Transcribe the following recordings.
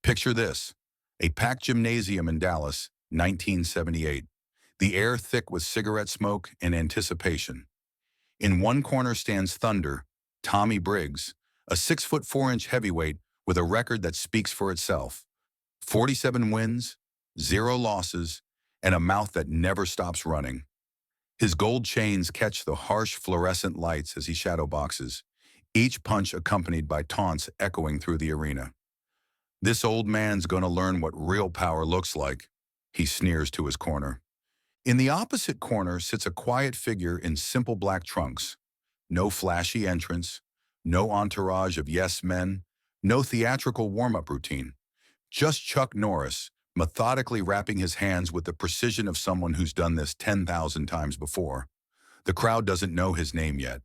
Picture this, a packed gymnasium in Dallas, 1978. The air thick with cigarette smoke and anticipation. In one corner stands Thunder, Tommy Briggs, a 6'4" heavyweight with a record that speaks for itself. 47 wins, 0 losses, and a mouth that never stops running. His gold chains catch the harsh fluorescent lights as he shadow boxes, each punch accompanied by taunts echoing through the arena. This old man's gonna learn what real power looks like, he sneers to his corner. In the opposite corner sits a quiet figure in simple black trunks. No flashy entrance, no entourage of yes men, no theatrical warm-up routine. Just Chuck Norris, methodically wrapping his hands with the precision of someone who's done this 10,000 times before. The crowd doesn't know his name yet.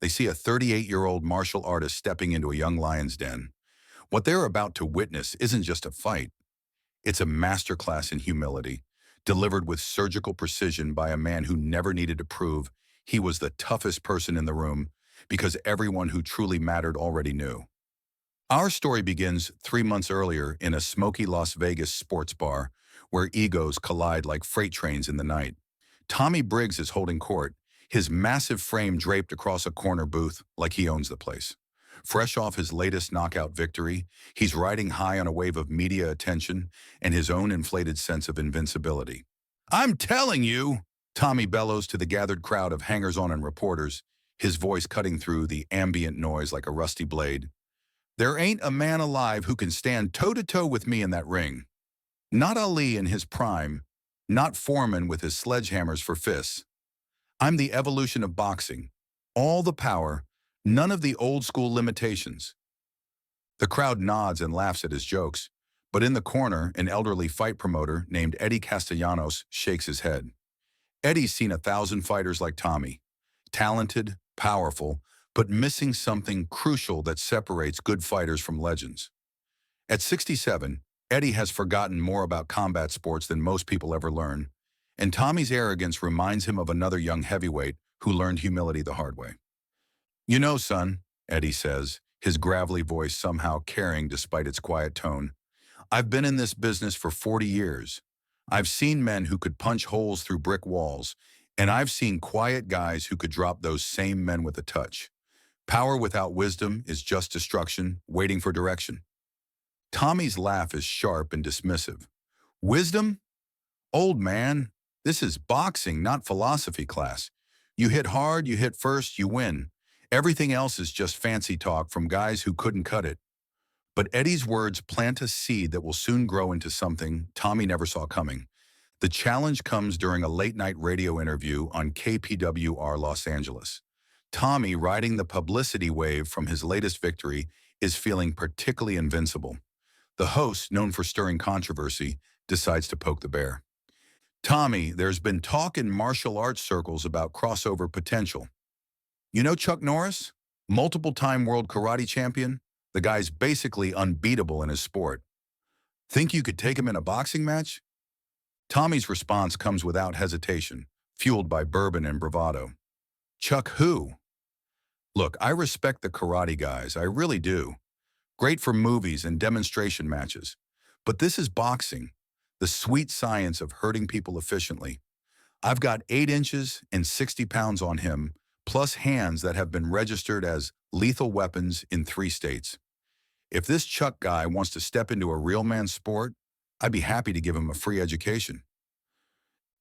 They see a 38-year-old martial artist stepping into a young lion's den. What they're about to witness isn't just a fight. It's a masterclass in humility, delivered with surgical precision by a man who never needed to prove he was the toughest person in the room because everyone who truly mattered already knew. Our story begins 3 months earlier in a smoky Las Vegas sports bar where egos collide like freight trains in the night. Tommy Briggs is holding court, his massive frame draped across a corner booth like he owns the place. Fresh off his latest knockout victory, he's riding high on a wave of media attention and his own inflated sense of invincibility. "I'm telling you," Tommy bellows to the gathered crowd of hangers-on and reporters, his voice cutting through the ambient noise like a rusty blade. "There ain't a man alive who can stand toe-to-toe with me in that ring. Not Ali in his prime, not Foreman with his sledgehammers for fists. I'm the evolution of boxing. All the power, none of the old-school limitations." The crowd nods and laughs at his jokes, but in the corner, an elderly fight promoter named Eddie Castellanos shakes his head. Eddie's seen 1,000 fighters like Tommy, talented, powerful, but missing something crucial that separates good fighters from legends. At 67, Eddie has forgotten more about combat sports than most people ever learn, and Tommy's arrogance reminds him of another young heavyweight who learned humility the hard way. "You know, son," Eddie says, his gravelly voice somehow carrying despite its quiet tone, "I've been in this business for 40 years. I've seen men who could punch holes through brick walls, and I've seen quiet guys who could drop those same men with a touch. Power without wisdom is just destruction, waiting for direction." Tommy's laugh is sharp and dismissive. "Wisdom? Old man, this is boxing, not philosophy class. You hit hard, you hit first, you win. Everything else is just fancy talk from guys who couldn't cut it." But Eddie's words plant a seed that will soon grow into something Tommy never saw coming. The challenge comes during a late-night radio interview on KPWR Los Angeles. Tommy, riding the publicity wave from his latest victory, is feeling particularly invincible. The host, known for stirring controversy, decides to poke the bear. "Tommy, there's been talk in martial arts circles about crossover potential. You know Chuck Norris? Multiple-time world karate champion? The guy's basically unbeatable in his sport. Think you could take him in a boxing match?" Tommy's response comes without hesitation, fueled by bourbon and bravado. "Chuck who? Look, I respect the karate guys, I really do. Great for movies and demonstration matches. But this is boxing, the sweet science of hurting people efficiently. I've got 8 inches and 60 pounds on him, plus hands that have been registered as lethal weapons in 3 states. If this Chuck guy wants to step into a real man's sport, I'd be happy to give him a free education."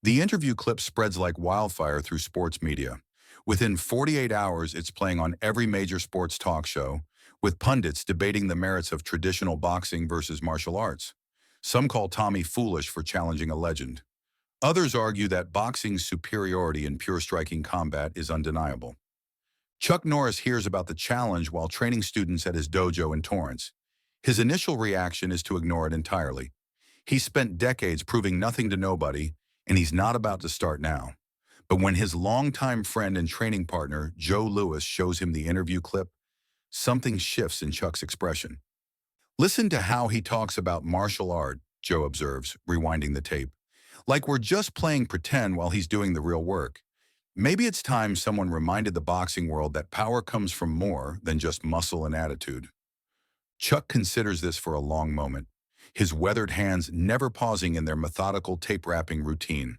The interview clip spreads like wildfire through sports media. Within 48 hours, it's playing on every major sports talk show, with pundits debating the merits of traditional boxing versus martial arts. Some call Tommy foolish for challenging a legend. Others argue that boxing's superiority in pure striking combat is undeniable. Chuck Norris hears about the challenge while training students at his dojo in Torrance. His initial reaction is to ignore it entirely. He's spent decades proving nothing to nobody, and he's not about to start now. But when his longtime friend and training partner, Joe Lewis, shows him the interview clip, something shifts in Chuck's expression. "Listen to how he talks about martial art," Joe observes, rewinding the tape. "Like we're just playing pretend while he's doing the real work. Maybe it's time someone reminded the boxing world that power comes from more than just muscle and attitude." Chuck considers this for a long moment. his weathered hands never pausing in their methodical tape-wrapping routine.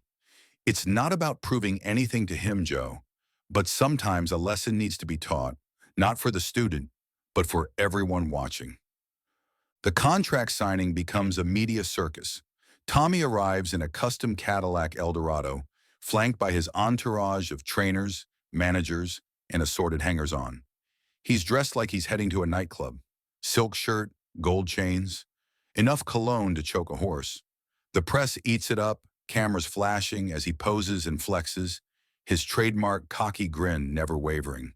It's not about proving anything to him, Joe, but sometimes a lesson needs to be taught, not for the student, but for everyone watching. The contract signing becomes a media circus. Tommy arrives in a custom Cadillac Eldorado, flanked by his entourage of trainers, managers, and assorted hangers-on. He's dressed like he's heading to a nightclub. Silk shirt, gold chains, enough cologne to choke a horse. The press eats it up, cameras flashing as he poses and flexes, his trademark cocky grin never wavering.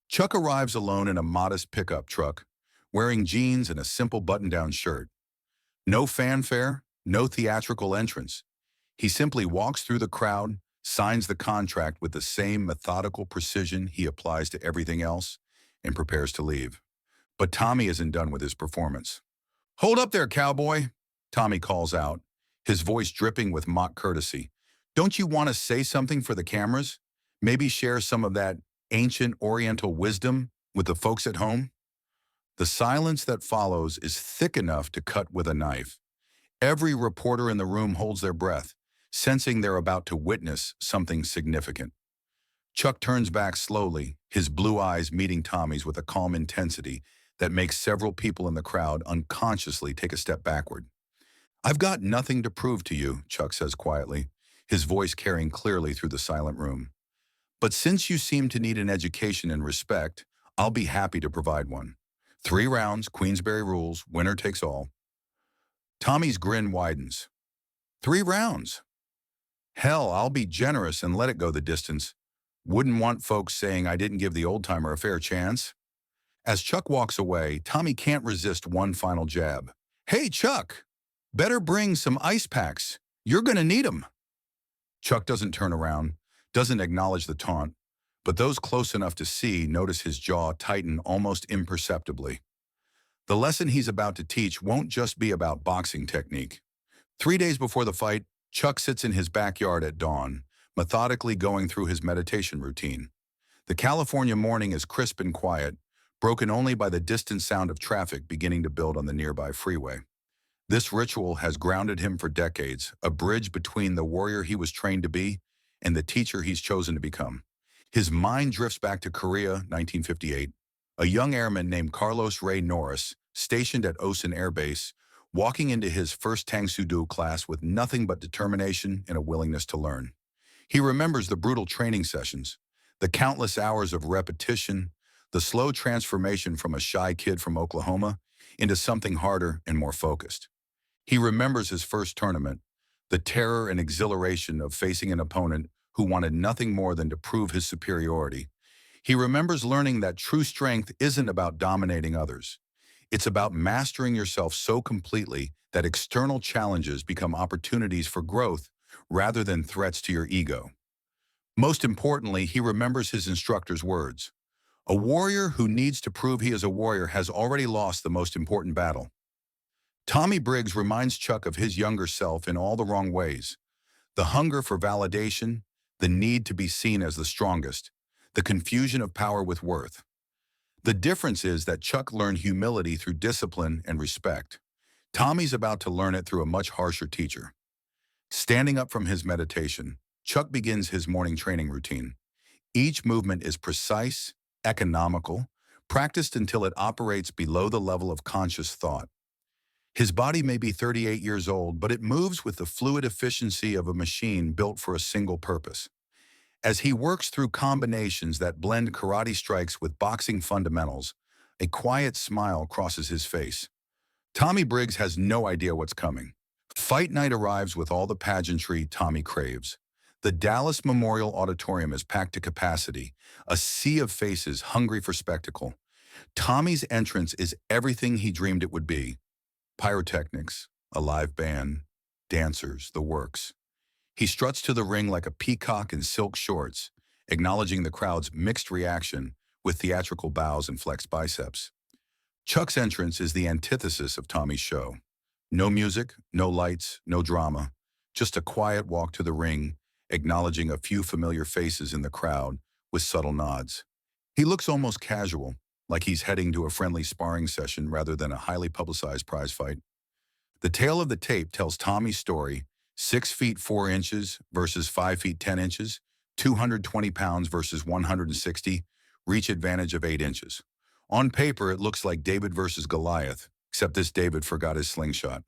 Chuck arrives alone in a modest pickup truck, wearing jeans and a simple button-down shirt. No fanfare, no theatrical entrance. He simply walks through the crowd, signs the contract with the same methodical precision he applies to everything else, and prepares to leave. But Tommy isn't done with his performance. "Hold up there, cowboy," Tommy calls out, his voice dripping with mock courtesy. "Don't you want to say something for the cameras? Maybe share some of that ancient Oriental wisdom with the folks at home?" The silence that follows is thick enough to cut with a knife. Every reporter in the room holds their breath, sensing they're about to witness something significant. Chuck turns back slowly, his blue eyes meeting Tommy's with a calm intensity that makes several people in the crowd unconsciously take a step backward. "I've got nothing to prove to you," Chuck says quietly, his voice carrying clearly through the silent room. "But since you seem to need an education in respect, I'll be happy to provide one. 3 rounds, Queensberry rules, winner takes all." Tommy's grin widens. 3 rounds? Hell, I'll be generous and let it go the distance. Wouldn't want folks saying I didn't give the old-timer a fair chance. As Chuck walks away, Tommy can't resist one final jab. "Hey, Chuck, better bring some ice packs. You're gonna need 'em." Chuck doesn't turn around, doesn't acknowledge the taunt, but those close enough to see notice his jaw tighten almost imperceptibly. The lesson he's about to teach won't just be about boxing technique. 3 days before the fight, Chuck sits in his backyard at dawn, methodically going through his meditation routine. The California morning is crisp and quiet, broken only by the distant sound of traffic beginning to build on the nearby freeway. This ritual has grounded him for decades, a bridge between the warrior he was trained to be and the teacher he's chosen to become. His mind drifts back to Korea, 1958. A young airman named Carlos Ray Norris, stationed at Osan Air Base, walking into his first Tangsudo class with nothing but determination and a willingness to learn. He remembers the brutal training sessions, the countless hours of repetition, the slow transformation from a shy kid from Oklahoma into something harder and more focused. He remembers his first tournament, the terror and exhilaration of facing an opponent who wanted nothing more than to prove his superiority. He remembers learning that true strength isn't about dominating others. It's about mastering yourself so completely that external challenges become opportunities for growth rather than threats to your ego. Most importantly, he remembers his instructor's words. "A warrior who needs to prove he is a warrior has already lost the most important battle." Tommy Briggs reminds Chuck of his younger self in all the wrong ways. The hunger for validation, the need to be seen as the strongest, the confusion of power with worth. The difference is that Chuck learned humility through discipline and respect. Tommy's about to learn it through a much harsher teacher. Standing up from his meditation, Chuck begins his morning training routine. Each movement is precise, economical, practiced until it operates below the level of conscious thought. His body may be 38 years old, but it moves with the fluid efficiency of a machine built for a single purpose. As he works through combinations that blend karate strikes with boxing fundamentals, a quiet smile crosses his face. Tommy Briggs has no idea what's coming. Fight night arrives with all the pageantry Tommy craves. The Dallas Memorial Auditorium is packed to capacity, a sea of faces hungry for spectacle. Tommy's entrance is everything he dreamed it would be. Pyrotechnics, a live band, dancers, the works. He struts to the ring like a peacock in silk shorts, acknowledging the crowd's mixed reaction with theatrical bows and flexed biceps. Chuck's entrance is the antithesis of Tommy's show. No music, no lights, no drama, just a quiet walk to the ring, acknowledging a few familiar faces in the crowd with subtle nods. He looks almost casual, like he's heading to a friendly sparring session rather than a highly publicized prize fight. The tale of the tape tells Tommy's story: 6 feet 4 inches versus 5 feet 10 inches, 220 pounds versus 160, reach advantage of 8 inches. On paper, it looks like David versus Goliath, except this David forgot his slingshot.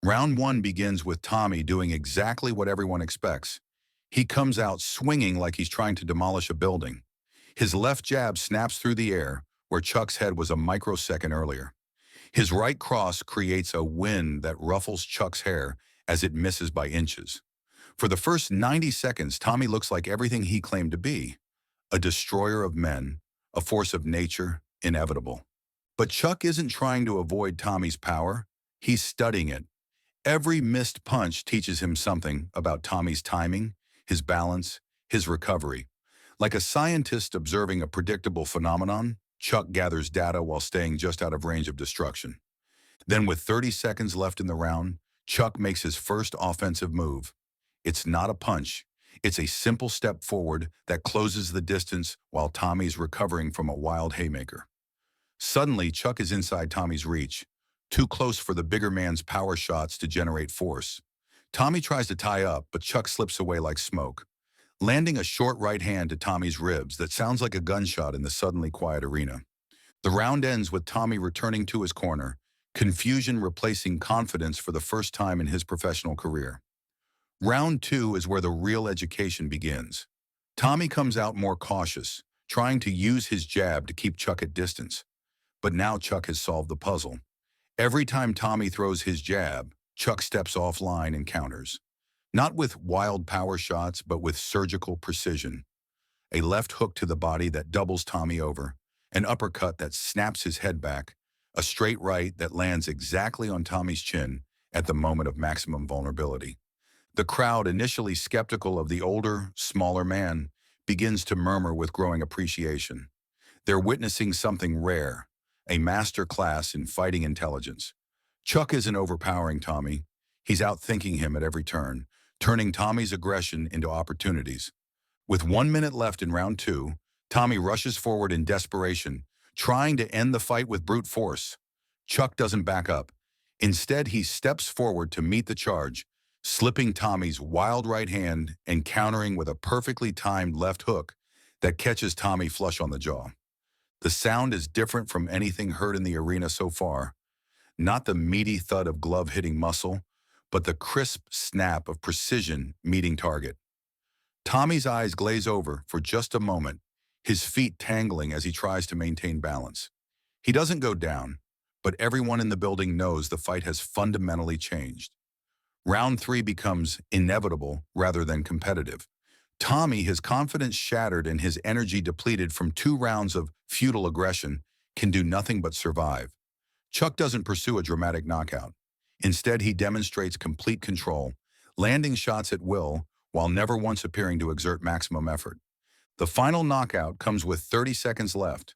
Round 1 begins with Tommy doing exactly what everyone expects. He comes out swinging like he's trying to demolish a building. His left jab snaps through the air, where Chuck's head was a microsecond earlier. His right cross creates a wind that ruffles Chuck's hair as it misses by inches. For the first 90 seconds, Tommy looks like everything he claimed to be: a destroyer of men, a force of nature, inevitable. But Chuck isn't trying to avoid Tommy's power. He's studying it. Every missed punch teaches him something about Tommy's timing, his balance, his recovery. Like a scientist observing a predictable phenomenon, Chuck gathers data while staying just out of range of destruction. Then, with 30 seconds left in the round, Chuck makes his first offensive move. It's not a punch. It's a simple step forward that closes the distance while Tommy's recovering from a wild haymaker. Suddenly, Chuck is inside Tommy's reach, too close for the bigger man's power shots to generate force. Tommy tries to tie up, but Chuck slips away like smoke, landing a short right hand to Tommy's ribs that sounds like a gunshot in the suddenly quiet arena. The round ends with Tommy returning to his corner, confusion replacing confidence for the first time in his professional career. Round 2 is where the real education begins. Tommy comes out more cautious, trying to use his jab to keep Chuck at distance. But now Chuck has solved the puzzle. Every time Tommy throws his jab, Chuck steps offline and counters. Not with wild power shots, but with surgical precision. A left hook to the body that doubles Tommy over, an uppercut that snaps his head back, a straight right that lands exactly on Tommy's chin at the moment of maximum vulnerability. The crowd, initially skeptical of the older, smaller man, begins to murmur with growing appreciation. They're witnessing something rare, a master class in fighting intelligence. Chuck isn't overpowering Tommy. He's outthinking him at every turn, turning Tommy's aggression into opportunities. With 1 minute left in round 2, Tommy rushes forward in desperation, trying to end the fight with brute force. Chuck doesn't back up. Instead, he steps forward to meet the charge, slipping Tommy's wild right hand and countering with a perfectly timed left hook that catches Tommy flush on the jaw. The sound is different from anything heard in the arena so far. Not the meaty thud of glove hitting muscle, but the crisp snap of precision meeting target. Tommy's eyes glaze over for just a moment, his feet tangling as he tries to maintain balance. He doesn't go down, but everyone in the building knows the fight has fundamentally changed. Round 3 becomes inevitable rather than competitive. Tommy, his confidence shattered and his energy depleted from 2 rounds of futile aggression, can do nothing but survive. Chuck doesn't pursue a dramatic knockout. Instead, he demonstrates complete control, landing shots at will while never once appearing to exert maximum effort. The final knockout comes with 30 seconds left.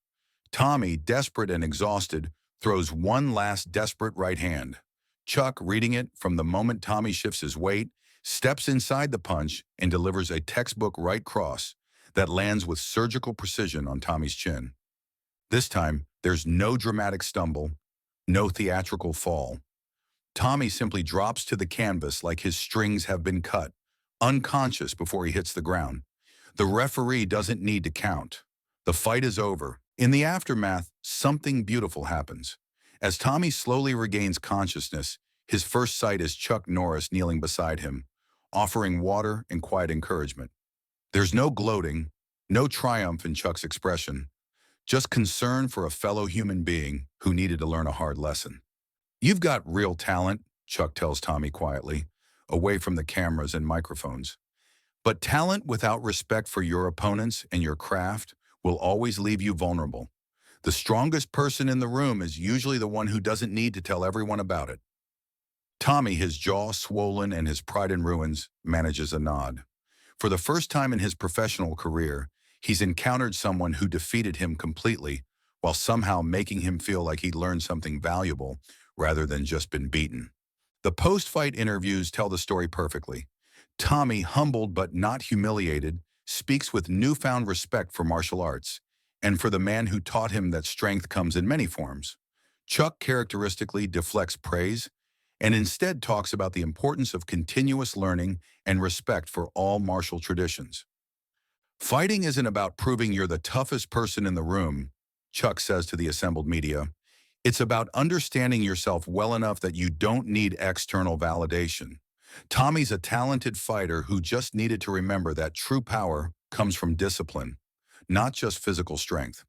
Tommy, desperate and exhausted, throws one last desperate right hand. Chuck, reading it from the moment Tommy shifts his weight, steps inside the punch and delivers a textbook right cross that lands with surgical precision on Tommy's chin. This time, there's no dramatic stumble, no theatrical fall. Tommy simply drops to the canvas like his strings have been cut, unconscious before he hits the ground. The referee doesn't need to count. The fight is over. In the aftermath, something beautiful happens. As Tommy slowly regains consciousness, his first sight is Chucknorris kneeling beside him, offering water and quiet encouragement. There's no gloating, no triumph in Chuck's expression, just concern for a fellow human being who needed to learn a hard lesson. "You've got real talent," Chuck tells Tommy quietly, away from the cameras and microphones. "But talent without respect for your opponents and your craft will always leave you vulnerable. The strongest person in the room is usually the one who doesn't need to tell everyone about it." Tommy, his jaw swollen and his pride in ruins, manages a nod. For the first time in his professional career, he's encountered someone who defeated him completely while somehow making him feel like he'd learned something valuable rather than just been beaten. The post-fight interviews tell the story perfectly. Tommy, humbled but not humiliated, speaks with newfound respect for martial arts and for the man who taught him that strength comes in many forms. Chuck characteristically deflects praise, and instead talks about the importance of continuous learning and respect for all martial traditions. Fighting isn't about proving you're the toughest person in the room, Chuck says to the assembled media. It's about understanding yourself well enough that you don't need external validation. Tommy's a talented fighter who just needed to remember that true power comes from discipline, not just physical strength.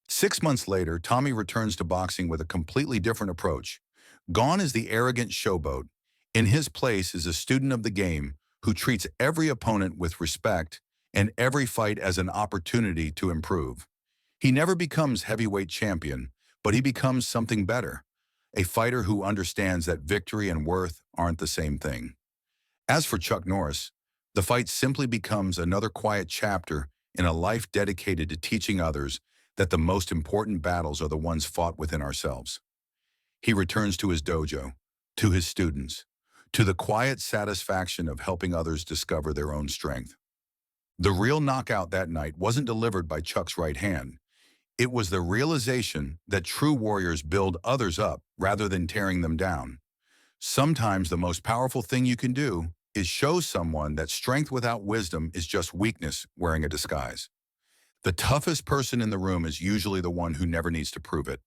6 months later, Tommy returns to boxing with a completely different approach. Gone is the arrogant showboat. In his place is a student of the game who treats every opponent with respect and every fight as an opportunity to improve. He never becomes heavyweight champion, but he becomes something better, a fighter who understands that victory and worth aren't the same thing. As for Chucknorris, the fight simply becomes another quiet chapter in a life dedicated to teaching others that the most important battles are the ones fought within ourselves. He returns to his dojo, to his students, to the quiet satisfaction of helping others discover their own strength. The real knockout that night wasn't delivered by Chuck's right hand. It was the realization that true warriors build others up rather than tearing them down. Sometimes the most powerful thing you can do is show someone that strength without wisdom is just weakness wearing a disguise. The toughest person in the room is usually the one who never needs to prove it.